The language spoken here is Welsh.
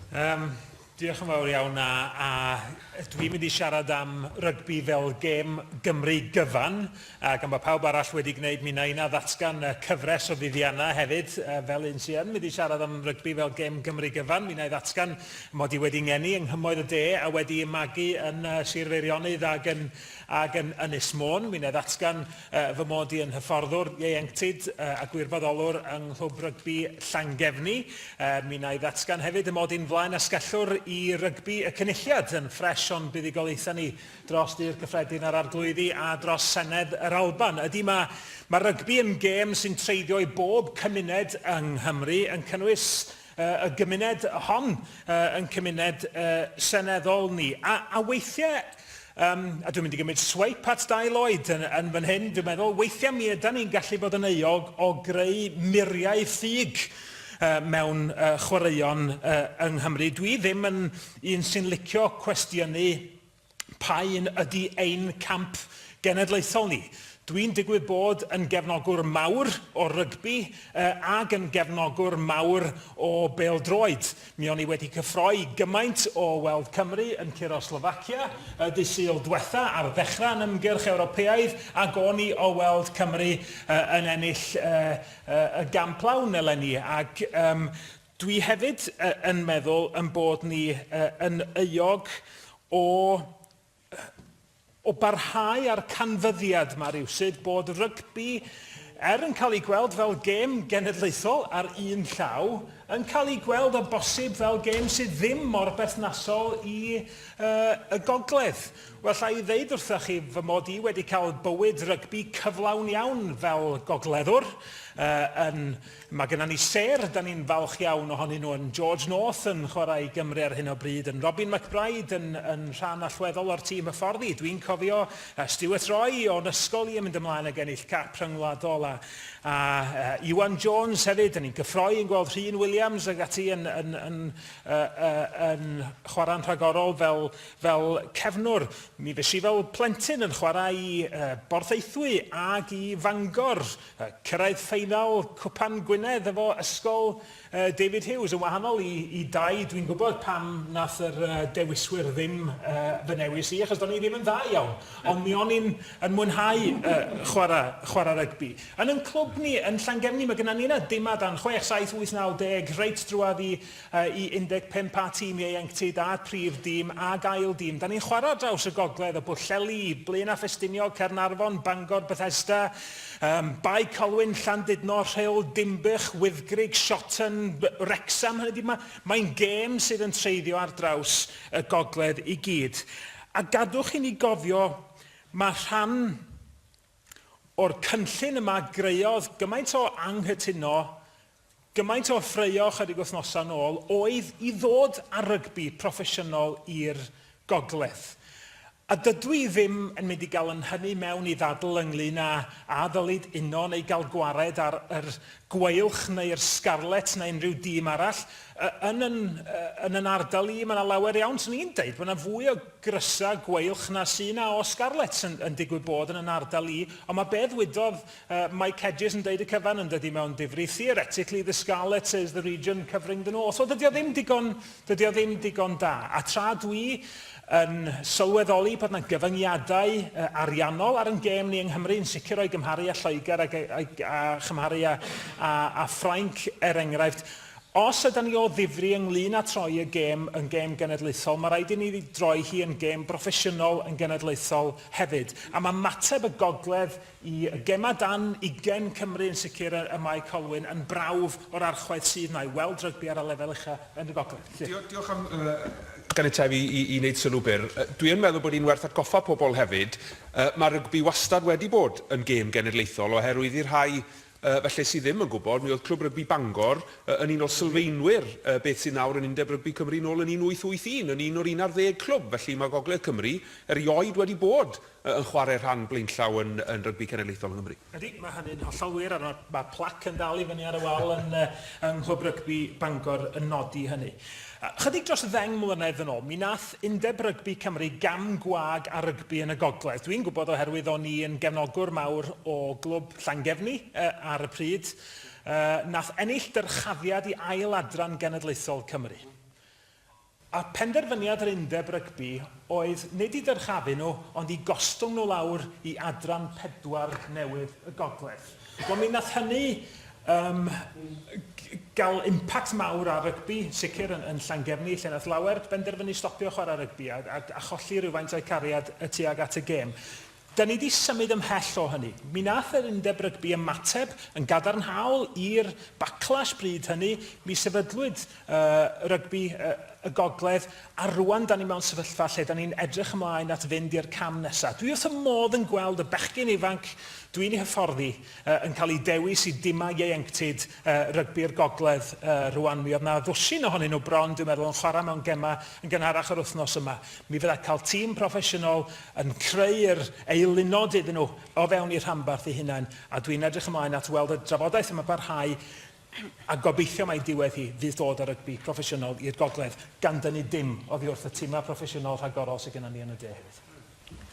Diolch yn fawr iawn a dwi'n mynd i siarad am rygbi fel gêm Gymru gyfan ac am bod pawb arall wedi gwneud mi na ddatgan cyfres o fuddiannau hefyd fel un sy'n mynd i siarad am rygbi fel gêm Gymru gyfan. Mi na ddatgan mod i wedi ngeni yng Nghymoedd y De a wedi magu yn Sir Feirionnydd ac yn Ynys Môn. Mi na ddatgan fy mod i yn hyfforddwr ieuenctid a gwirfoddolwr yng Nghlwb Rygbi Llangefni. Mi na ddatgan hefyd y mod i'n flaen asgellwr i rygbi y cynulliad yn ffres o'n buddigolaethau ni dros i'r gyffredin a'r arglwyddi a dros Senedd yr Alban. Ydy mae rygbi yn gêm sy'n treiddio i bob cymuned yng Nghymru yn cynnwys y gymuned hon yn cymuned seneddol ni. A weithiau, a dwi'n mynd i gymryd swipe at Dai Lloyd yn fan hyn, dwi'n meddwl, weithiau mi ydyn ni'n gallu bod yn euog o greu muriau ffug mewn chwaraeon yng Nghymru. Dwi ddim yn un sy'n licio cwestiynu pa un ydy ein camp genedlaethol ni. Dwi'n digwydd bod yn gefnogwr mawr o rygbi ac yn gefnogwr mawr o bêl-droed. Mi o'n i wedi cyffroi gymaint o Weld Cymru yn curo Slovacia dydd Sul diwetha ar ddechrau'n ymgyrch Ewropeaidd ac o'n i o Weld Cymru yn ennill y gamplawn eleni. Ac dwi hefyd yn meddwl yn bod ni yn euog o barhau ar canfyddiad mae rywsyd bod rygbi yn cael ei gweld fel gêm genedlaethol ar un llaw, yn cael ei gweld o bosib fel gêm sydd ddim mor berthnasol i y Gogledd. Wel, llai i ddeud wrthych chi fy mod i wedi cael bywyd rygbi cyflawn iawn fel gogleddwr. Mae gennym ni ser, da ni'n falch iawn ohonyn nhw yn George North yn chwarae Gymru ar hyn o bryd, yn Robin McBride yn rhan allweddol o'r tîm hyfforddi. Dwi'n cofio Stuart Roy o'n ysgol i yn mynd ymlaen ag ennill cap rhyngwladol a Iwan Jones hefyd, da ni'n gyffroi yn gweld Rhyn Williams ag ati yn chwarae'n rhagorol fel cefnwr. Mi fes i fel plentyn yn chwarae i Borthaethwy ag i Fangor, cyrraedd ffeinal Cwpan Gwynedd efo ysgol David Hughes yn wahanol i Dai. Dwi'n gwybod pam nath yr dewiswyr ddim fy newis i, achos do'n i ddim yn dda iawn. Ond mi o'n i'n mwynhau chwarae rygbi. Yn ein clwb ni, yn Llangefni, mae gennym ni yna dim adan 6, 7, 8, 9, 10, reit drwad i 15 a tîm ieuenctid a prif dîm a gael dîm. Da ni'n chwarae draws y Gogledd o Bwllheli, Blaenau Ffestiniog, Caernarfon, Bangor, Bethesda, Bai Colwyn, Llandudno, Rhyl, Dimbych, Wyddgrug, Shotton, Wrexham. Mae'n gêm sydd yn treiddio ar draws y Gogledd i gyd. A gadwch i ni gofio, mae rhan o'r cynllun yma greodd gymaint o anghytuno, gymaint o ffreio chydig wythnosau nôl, oedd i ddod â rygbi proffesiynol i'r Gogledd. A dydw i ddim yn mynd i gael yn hynny mewn i ddadl ynglyn a ddylid uno neu gael gwared ar yr gweilch neu'r scarlet neu unrhyw dîm arall. Yn yn ardal i, mae yna lawer iawn, sy'n ni'n deud, mae yna fwy o grysa gweilch na sy'n o scarlet yn digwydd bod yn ardal i. Ond mae beth wydodd Mike Hedges yn deud y cyfan yn dydy mewn difri. Theoretically, the scarlet is the region covering the north. So dydy o ddim digon da. A tra dwi yn sylweddoli bod yna gyfyngiadau ariannol ar yn gêm ni yng Nghymru, yn sicr o'i gymharu â Lloegr a chymharu a Ffrainc enghraifft. Os ydyn ni o ddifri ynglyn â troi y gêm yn gêm genedlaethol, mae rhaid i ni droi hi yn gêm proffesiynol yn genedlaethol hefyd. A mae mateb y Gogledd i gema dan 20 Cymru yn sicr y Mae Colwyn yn brawf o'r archwaith sydd na i weld rygbi ar y lefel uchaf yn y Gogledd. Diolch am ganiateb i wneud sylw byr. Dwi'n meddwl bod hi'n werth atgoffa pobl hefyd. Mae rygbi wastad wedi bod yn gêm genedlaethol oherwydd i'r rhai felly sydd ddim yn gwybod, mi oedd Clwb Rygbi Bangor yn un o sylfaenwyr beth sy'n nawr yn Undeb Rygbi Cymru nôl yn 1881, yn un o'r 11 clwb. Felly mae Gogledd Cymru erioed wedi bod yn chwarae rhan blaenllaw yn rygbi cenedlaethol yng Nghymru. Ydy, mae hynny'n hollol wir, a mae plac yn dal i fyny ar y wal yn Clwb Rygbi Bangor yn nodi hynny. Chydig dros 10 mlynedd yn ôl, mi nath Undeb Rygbi Cymru gam gwag a rygbi yn y Gogledd. Dwi'n gwybod oherwydd o'n i yn gefnogwr mawr o glwb Llangefni ar y pryd. Nath ennill dyrchafiad i ail adran genedlaethol Cymru. A penderfyniad yr undeb rygbi oedd nid i dyrchafu nhw, ond i gostwng nhw lawr i adran 4 newydd y Gogledd. Wel, mi nath hynny gael impact mawr ar rygbi, sicr yn Llangefni, lle nath lawer benderfynu stopio chwarae rygbi a cholli rhywfaint o'i cariad y tuag at y gêm. Da ni wedi symud ymhell o hynny. Mi nath yr undeb rygbi ymateb yn gadarnhaol i'r backlash bryd hynny. Mi sefydlwyd rygbi y Gogledd, a rwan da ni mewn sefyllfa lle da ni'n edrych ymlaen at fynd i'r cam nesaf. Dwi wrth y modd yn gweld y bechgyn ifanc dwi'n ei hyfforddi yn cael ei dewis i dima ieuenctid rygbi'r Gogledd rwan. Mi oedd na ddwsin ohonyn nhw bron, dwi'n meddwl, yn chwarae mewn gema yn gynharach yr wythnos yma. Mi fydda cael tîm proffesiynol yn creu'r eilunod iddyn nhw o fewn i'r rhanbarth eu hunain, a dwi'n edrych ymlaen at weld y drafodaeth yma barhau a gobeithio mai diwedd hi fydd dod ar rygbi proffesiynol i'r Gogledd gan dynnu dim oddi wrth y tîmau proffesiynol rhagorol sydd gennym ni yn y de hefyd.